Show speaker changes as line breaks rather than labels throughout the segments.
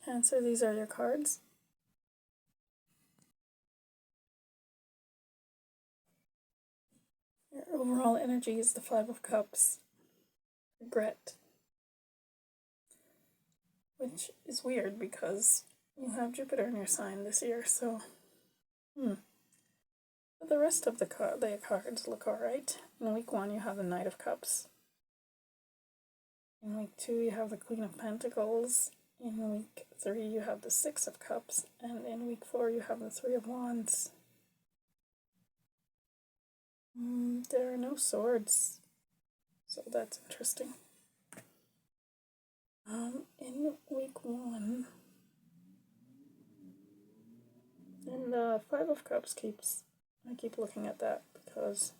Cancer, these are your cards. Your overall energy is the Five of Cups. Regret. Which is weird because you have Jupiter in your sign this year, so... But the rest of the cards look alright. In week 1 you have the Knight of Cups. In week 2 you have the Queen of Pentacles. In week 3 you have the Six of Cups. And in week 4 you have the Three of Wands. There are no swords, so that's interesting. In week 1, and the Five of Cups I keep looking at that because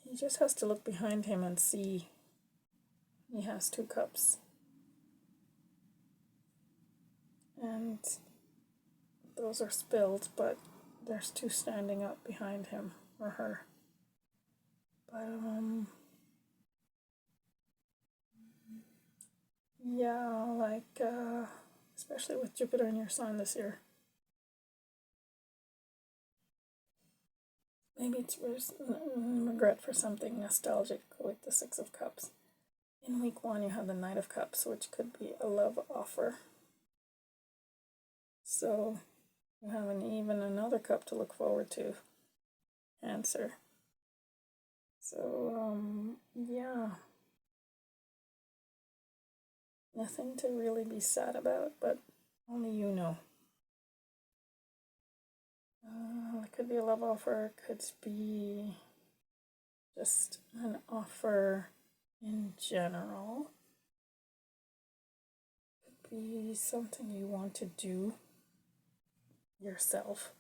he just has to look behind him and see he has 2 cups. And those are spilled, but there's 2 standing up behind him or her. But, yeah, like, especially with Jupiter in your sign this year. Maybe it's regret for something nostalgic with the Six of Cups. In week 1 you have the Knight of Cups, which could be a love offer. So you have even another cup to look forward to, Cancer. So, yeah. Nothing to really be sad about, but only you know. It could be a love offer, it could be just an offer in general. It could be something you want to do yourself.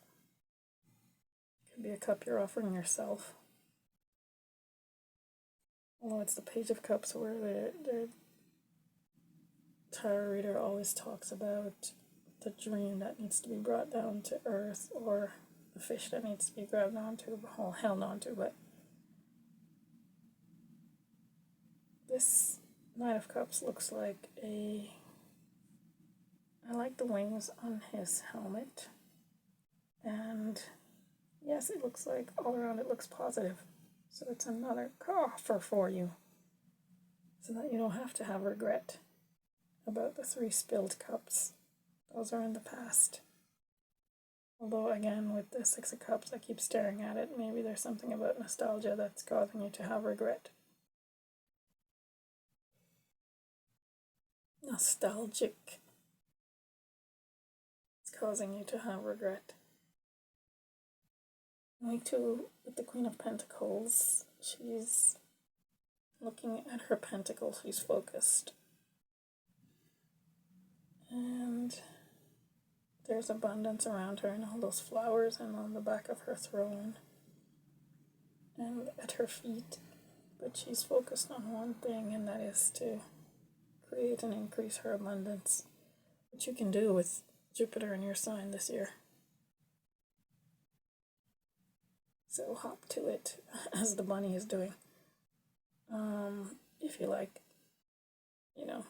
It could be a cup you're offering yourself. Although it's the Page of Cups where the tarot reader always talks about the dream that needs to be brought down to earth, or the fish that needs to be grabbed onto, held onto, but this Knight of Cups looks like I like the wings on his helmet, and yes, it looks like all around it looks positive. So it's another offer for you, so that you don't have to have regret about the 3 spilled cups. Those are in the past. Although again, with the Six of Cups, I keep staring at it. Maybe there's something about nostalgia that's causing you to have regret. Nostalgic. It's causing you to have regret. In week 2, with the Queen of Pentacles, she's looking at her pentacles. She's focused. And there's abundance around her and all those flowers and on the back of her throne and at her feet. But she's focused on one thing, and that is to create and increase her abundance, which you can do with Jupiter in your sign this year. So hop to it, as the bunny is doing. If you like, you know.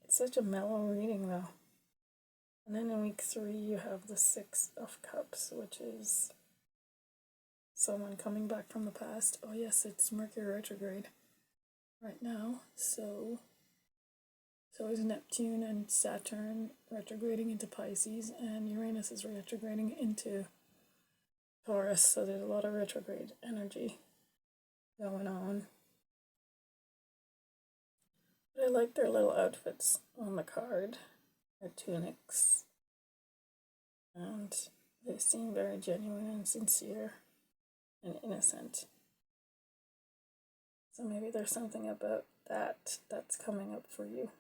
It's such a mellow reading, though. And then in week 3, you have the Six of Cups, which is someone coming back from the past. Oh yes, it's Mercury retrograde right now, so is Neptune and Saturn retrograding into Pisces, and Uranus is retrograding into Taurus, so there's a lot of retrograde energy going on. But I like their little outfits on the card, their tunics, and they seem very genuine and sincere and innocent. So maybe there's something about that that's coming up for you.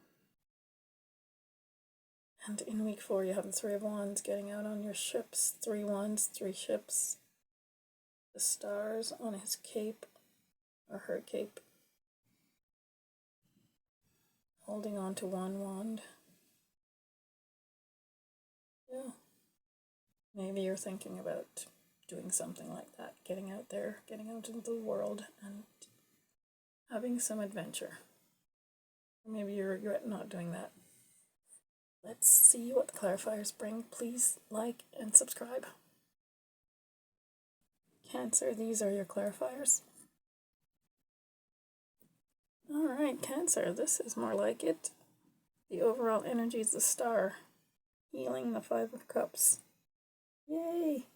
And in week 4, you have the Three of Wands getting out on your ships. 3 wands, 3 ships. The stars on his cape, or her cape. Holding on to 1 wand. Yeah. Maybe you're thinking about doing something like that. Getting out there, getting out into the world, and having some adventure. Or maybe you regret not doing that. Let's see what the clarifiers bring. Please like and subscribe. Cancer, these are your clarifiers. Alright, Cancer, this is more like it. The overall energy is the Star, healing the Five of Cups. Yay!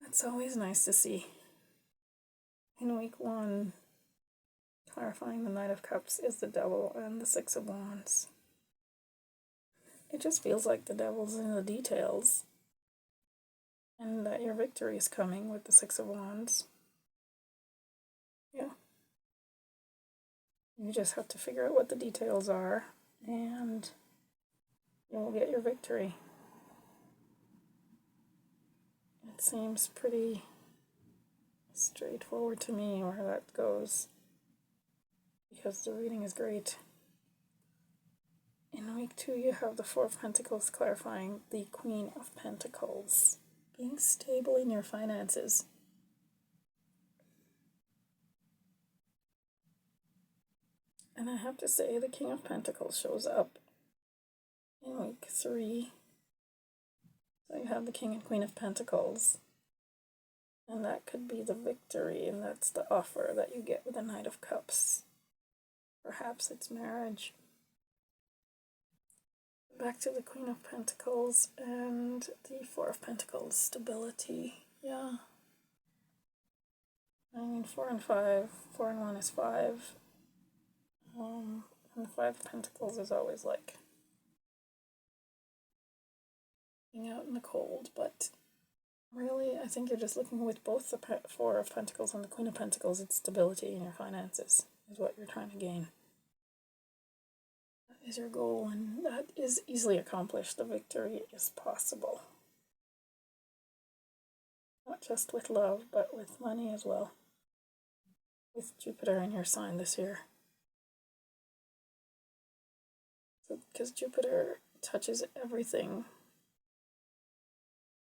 That's always nice to see. In week 1, clarifying the Knight of Cups is the Devil and the Six of Wands. It just feels like the Devil's in the details, and that your victory is coming with the Six of Wands. Yeah. You just have to figure out what the details are, and you'll get your victory. It seems pretty straightforward to me where that goes, because the reading is great. In week 2, you have the Four of Pentacles clarifying the Queen of Pentacles, being stable in your finances. And I have to say, the King of Pentacles shows up in week 3. So you have the King and Queen of Pentacles. And that could be the victory, and that's the offer that you get with the Knight of Cups. Perhaps it's marriage. Back to the Queen of Pentacles and the Four of Pentacles, stability. Yeah. I mean, 4 and 5, 4 and 1 is 5. And the Five of Pentacles is always like being out in the cold, but really, I think you're just looking with both the Four of Pentacles and the Queen of Pentacles. It's stability in your finances is what you're trying to gain. That is your goal, and that is easily accomplished. The victory is possible. Not just with love, but with money as well. With Jupiter in your sign this year. Because Jupiter touches everything,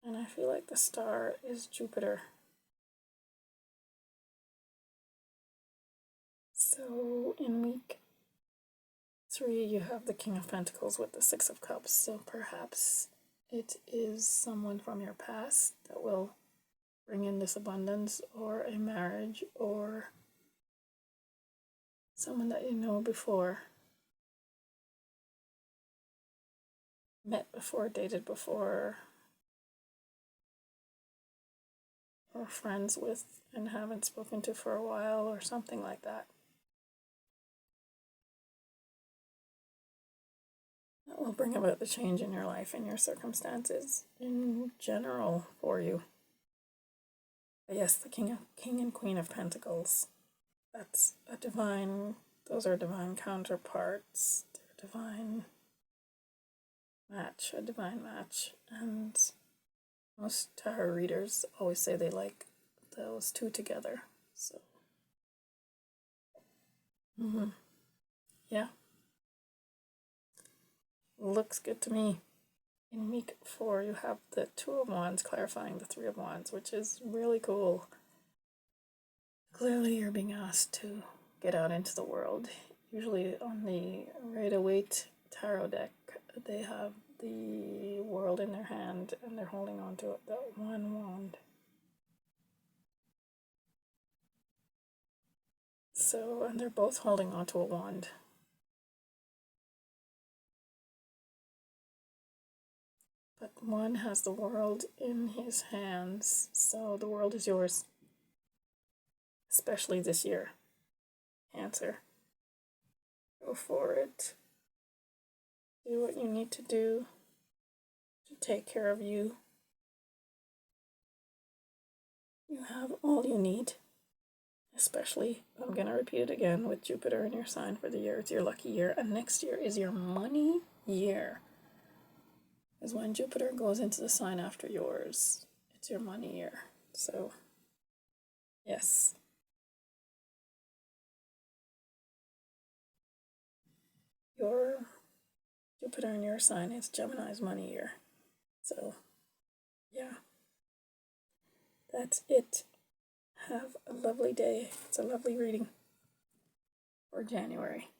and I feel like the Star is Jupiter. So in week 3, you have the King of Pentacles with the Six of Cups, so perhaps it is someone from your past that will bring in this abundance, or a marriage, or someone that you know before. Met before, dated before, or friends with and haven't spoken to for a while, or something like that. That will bring about the change in your life and your circumstances in general for you. But yes, the King and Queen of Pentacles. That's a divine, those are divine counterparts. They're divine match, a divine match, and most tarot readers always say they like those two together. So, yeah, looks good to me. In week 4, you have the Two of Wands clarifying the Three of Wands, which is really cool. Clearly, you're being asked to get out into the world. Usually, on the Rider-Waite tarot deck, they have the world in their hand and they're holding on to it, that one wand. So, and they're both holding on to a wand. But one has the world in his hands, so the world is yours. Especially this year. Cancer. Go for it. Do what you need to do to take care of you. You have all you need. Especially, I'm going to repeat it again, with Jupiter in your sign for the year. It's your lucky year. And next year is your money year. Because when Jupiter goes into the sign after yours, it's your money year. So, yes. Your Jupiter in your sign is Gemini's money year. So, yeah. That's it. Have a lovely day. It's a lovely reading for January.